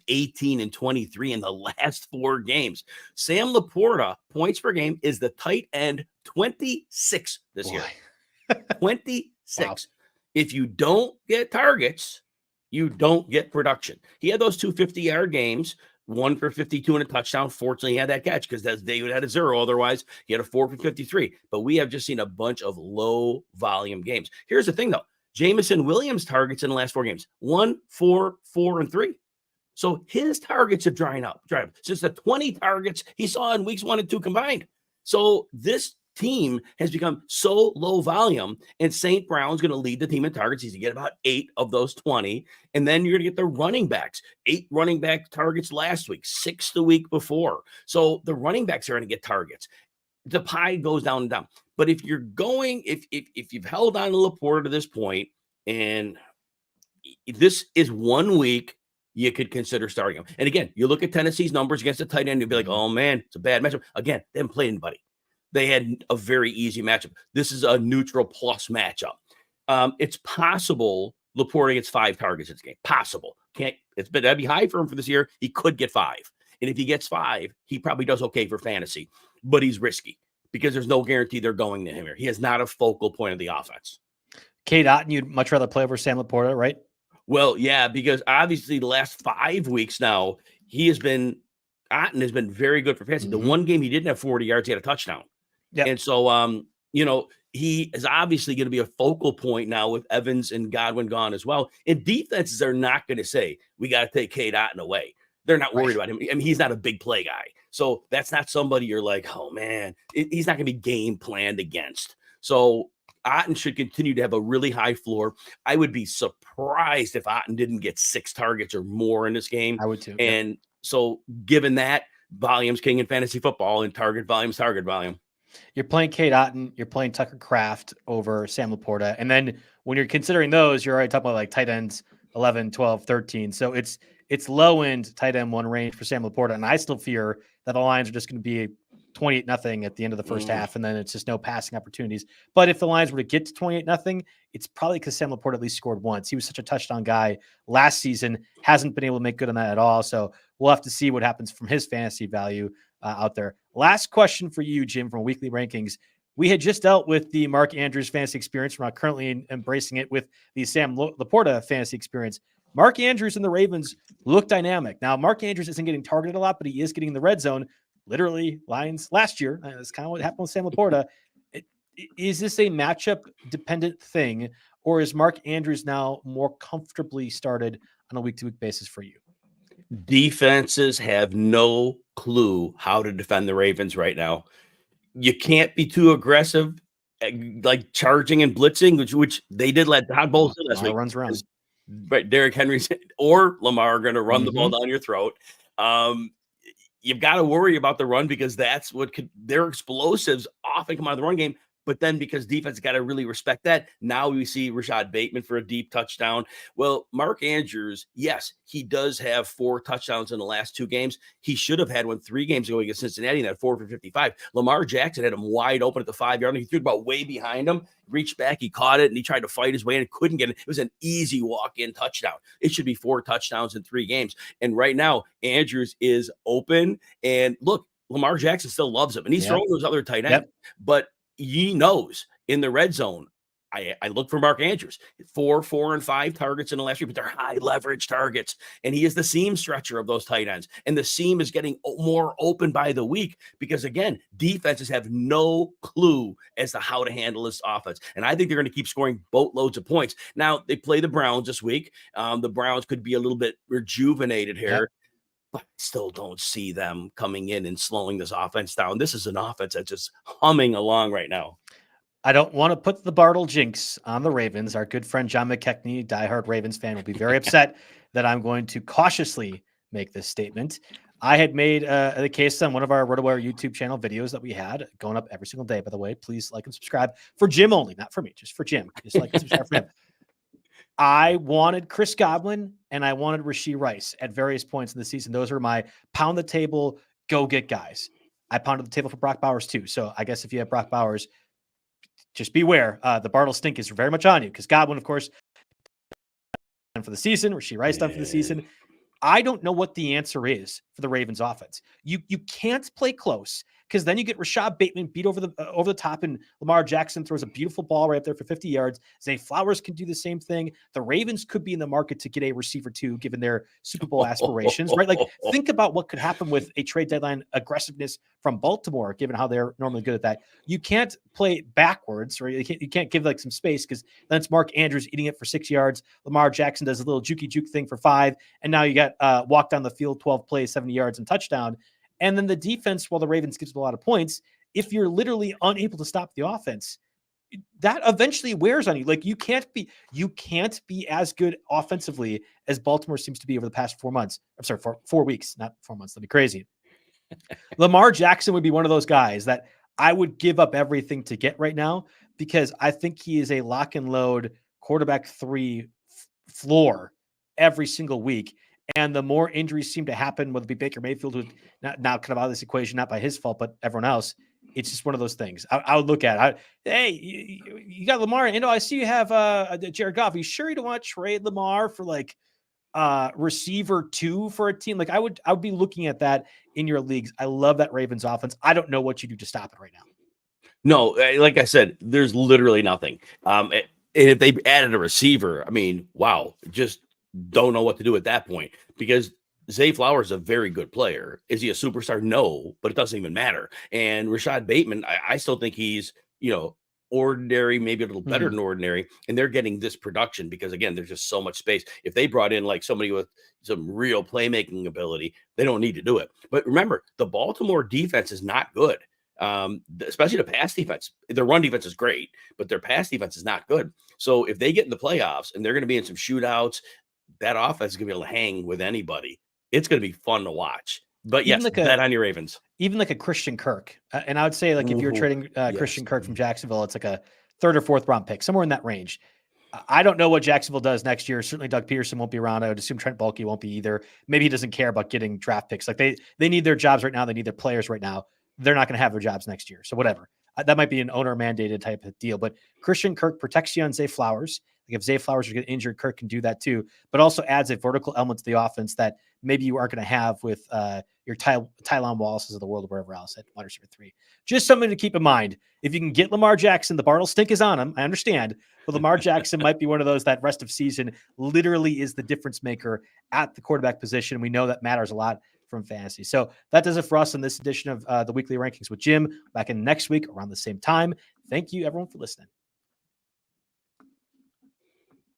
18, and 23 in the last 4 games. Sam LaPorta, points per game, is the tight end 26 this year. 26. Wow. If you don't get targets, you don't get production. He had those 2 50-yard games, 1 for 52 and a touchdown. Fortunately, he had that catch because David had a 0. Otherwise, he had a 4 for 53. But we have just seen a bunch of low-volume games. Here's the thing, though. Jameson Williams' targets in the last 4 games, 1, 4, 4, and 3. So his targets have dried up since the 20 targets he saw in weeks 1 and 2 combined. So this team has become so low volume, and St. Brown's going to lead the team in targets. He's going to get about 8 of those 20. And then you're going to get the running backs, 8 running back targets last week, 6 the week before. So the running backs are going to get targets. The pie goes down and down. But if you're going, if you've held on to LaPorta to this point, and this is 1 week, you could consider starting him. And again, you look at Tennessee's numbers against the tight end, you'll be like, oh man, it's a bad matchup. Again, they haven't played anybody. They had a very easy matchup. This is a neutral plus matchup. It's possible LaPorta gets 5 targets this game. Possible. That'd be high for him for this year. He could get 5. And if he gets 5, he probably does okay for fantasy, but he's risky because there's no guarantee they're going to him here. He is not a focal point of the offense. Cade Otton, you'd much rather play over Sam LaPorta, right? Well, yeah, because obviously the last 5 weeks now, Otton has been very good for fantasy. The one game he didn't have 40 yards, he had a touchdown. Yeah. And so, he is obviously going to be a focal point now with Evans and Godwin gone as well. And defenses are not going to say, we got to take Cade Otton away. They're not worried about him. I mean, he's not a big play guy. So that's not somebody you're like, oh, man, he's not going to be game planned against. So Otton should continue to have a really high floor. I would be surprised if Otton didn't get 6 targets or more in this game. I would too. And so given that, volume's king in fantasy football and target volume. You're playing Cade Otton, you're playing Tucker Kraft over Sam LaPorta. And then when you're considering those, you're already talking about like tight ends 11, 12, 13. So it's low end tight end 1 range for Sam LaPorta. And I still fear that the Lions are just going to be 28-0 at the end of the first half. And then it's just no passing opportunities. But if the Lions were to get to 28-0, it's probably because Sam LaPorta at least scored once. He was such a touchdown guy last season, hasn't been able to make good on that at all. So we'll have to see what happens from his fantasy value out there. Last question for you, Jim, from Weekly Rankings. We had just dealt with the Mark Andrews fantasy experience. We're not currently embracing it with the Sam LaPorta fantasy experience. Mark Andrews and the Ravens look dynamic. Now, Mark Andrews isn't getting targeted a lot, but he is getting the red zone. Literally, Lions last year. That's kind of what happened with Sam LaPorta. is this a matchup dependent thing, or is Mark Andrews now more comfortably started on a week-to-week basis for you? Defenses have no clue how to defend the Ravens right now. You can't be too aggressive, like charging and blitzing, which they did let Todd Bowles do last week. Runs around. Right, Derrick Henry or Lamar are going to run the ball down your throat. You've got to worry about the run because that's what their explosives often come out of the run game. But then because defense got to really respect that, now we see Rashad Bateman for a deep touchdown. Well, Mark Andrews, yes, he does have 4 touchdowns in the last 2 games. He should have had one 3 games ago against Cincinnati and had 4 for 55. Lamar Jackson had him wide open at the 5-yard line. He threw it about way behind him, reached back, he caught it, and he tried to fight his way in and couldn't get it. It was an easy walk-in touchdown. It should be 4 touchdowns in 3 games. And right now, Andrews is open. And look, Lamar Jackson still loves him, and he's throwing those other tight ends. But he knows in the red zone, I look for Mark Andrews, 4, 4, and 5 targets in the last week, but they're high leverage targets. And he is the seam stretcher of those tight ends. And the seam is getting more open by the week because, again, defenses have no clue as to how to handle this offense. And I think they're going to keep scoring boatloads of points. Now, they play the Browns this week. The Browns could be a little bit rejuvenated here. But I still don't see them coming in and slowing this offense down. This is an offense that's just humming along right now. I don't want to put the Bartle jinx on the Ravens. Our good friend John McKechnie, diehard Ravens fan, will be very upset that I'm going to cautiously make this statement. I had made the case on one of our RotoWire YouTube channel videos that we had going up every single day, by the way. Please like and subscribe for Jim only, not for me, just for Jim. Just like and subscribe for him. I wanted Chris Godwin and I wanted Rashee Rice at various points in the season. Those are my pound the table, go get guys. I pounded the table for Brock Bowers too. So I guess if you have Brock Bowers, just beware. The Bartle stink is very much on you because Godwin, of course, done for the season. Rashee Rice done for the season. I don't know what the answer is for the Ravens offense. You can't play close because then you get Rashad Bateman beat over the top, and Lamar Jackson throws a beautiful ball right up there for 50 yards. Zay Flowers can do the same thing. The Ravens could be in the market to get a receiver too, given their Super Bowl aspirations, right? Like, think about what could happen with a trade deadline aggressiveness from Baltimore, given how they're normally good at that. You can't play backwards, right? You can't give like some space because then it's Mark Andrews eating it for 6 yards. Lamar Jackson does a little juke thing for 5, and now you got walk down the field, 12 plays, 70 yards, and touchdown. And then the defense, while the Ravens gives a lot of points, if you're literally unable to stop the offense, that eventually wears on you. Like, you can't be as good offensively as Baltimore seems to be over the past 4 months. I'm sorry, 4 weeks, not 4 months. That'd be crazy. Lamar Jackson would be one of those guys that I would give up everything to get right now because I think he is a lock and load quarterback 3 floor every single week. And the more injuries seem to happen, whether it be Baker Mayfield, who's now kind of out of this equation, not by his fault, but everyone else, it's just one of those things. I would look at hey, you got Lamar. I see you have Jared Goff. Are you sure you don't want to trade Lamar for like receiver 2 for a team? Like, I would be looking at that in your leagues. I love that Ravens offense. I don't know what you do to stop it right now. No, like I said, there's literally nothing. And if they added a receiver, I mean, wow, just don't know what to do at that point because Zay Flowers is a very good player. Is he a superstar? No, but it doesn't even matter. And Rashad Bateman, I still think he's, ordinary, maybe a little better than ordinary. And they're getting this production because, again, there's just so much space. If they brought in like somebody with some real playmaking ability, they don't need to do it. But remember, the Baltimore defense is not good. Especially the pass defense. Their run defense is great, but their pass defense is not good. So if they get in the playoffs and they're going to be in some shootouts, that offense is going to be able to hang with anybody. It's going to be fun to watch. But yes, bet on your Ravens. Even like a Christian Kirk. And I would say, like, if you're trading Christian Kirk from Jacksonville, it's like a 3rd or 4th round pick, somewhere in that range. I don't know what Jacksonville does next year. Certainly Doug Peterson won't be around. I would assume Trent Baalke won't be either. Maybe he doesn't care about getting draft picks. Like, they need their jobs right now. They need their players right now. They're not going to have their jobs next year. So whatever. That might be an owner mandated type of deal. But Christian Kirk protects you on Zay Flowers. Like, if Zay Flowers are getting injured, Kirk can do that too, but also adds a vertical element to the offense that maybe you aren't going to have with your Tylan Wallaces of the world or wherever else at wide receiver 3. Just something to keep in mind. If you can get Lamar Jackson, the Bartle stink is on him. I understand, but Lamar Jackson might be one of those that rest of season literally is the difference maker at the quarterback position. We know that matters a lot from fantasy. So that does it for us in this edition of the weekly rankings with Jim. Back in next week around the same time. Thank you, everyone, for listening.